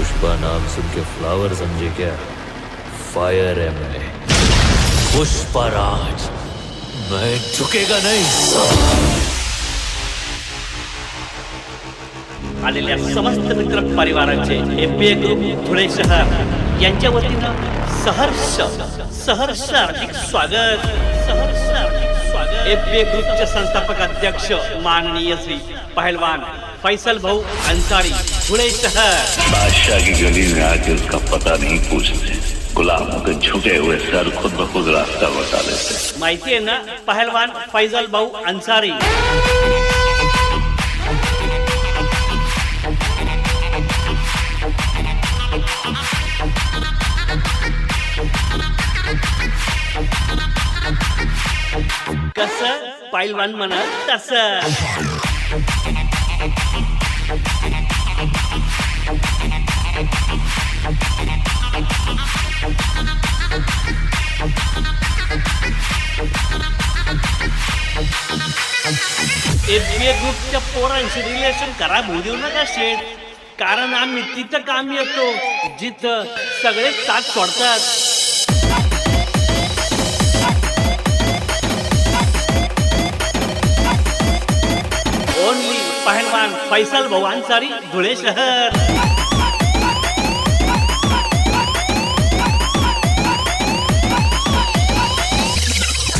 पुष्पा नाम सुन के फ्लावर समझे क्या? फायर है मैं, पुष्पराज। मैं झुकेगा नहीं। आलेल्या समस्त मित्र परिवाराचे एपीए ग्रुप धुळे शहर यांच्या वतीनं सहर्ष हार्दिक स्वागत। एपीए ग्रुपचे संस्थापक अध्यक्ष माननीय श्री पहलवान फैसल भाऊ अंसारी, धुळे शहर। बादशाह की गली में आके उसका पता नहीं पूछते, गुलामों के झुके हुए सर खुद ब खुद रास्ता बता देते। माहिती आहे ना पहलवान फैसल भाऊ अंसारी। कसं पैलवान म्हणत तसं। एफबीए ग्रुपच्या पोरांशी रिलेशन खराब होऊ देऊ नका शेठ, कारण आम्ही तिथं काम येतो जिथं सगळे साथ सोडतात। ओनली पहलवान फैसल भाऊ अंसारी, धुळे शहर।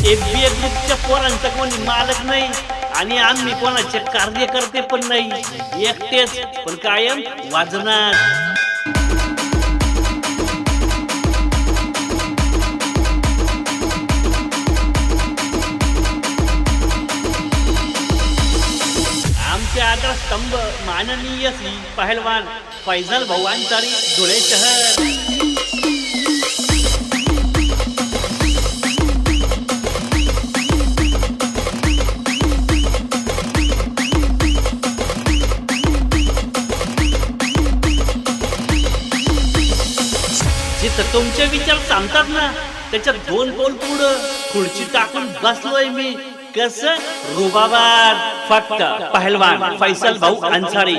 एफबीए ग्रुपच्या पोरांचा कोणी मालक नाही आणि आम्ही कोणाचे कार्यकर्ते पण नाही, एकटेच पण कायम वाजणार। आमचे आधारस्तंभ माननीय श्री पहलवान फैसल भाऊ अंसारी, धुळे शहर। जिथं तुमचे विचार सांगतात ना त्याच्यात दोन पाऊल पुढं खुर्ची टाकून बसलोय मी। कसं रुबाबाद, फक्त पहलवान फैसल भाऊ अंसारी।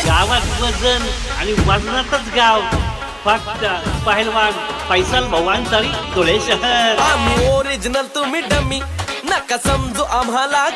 गावात वजन आणि वजनातच गाव, फक्त पहलवान फैसल भाऊ अंसारी, धुळे शहर। आम्ही ओरिजिनल तुम्ही डमी, नका समजू आम्हाला।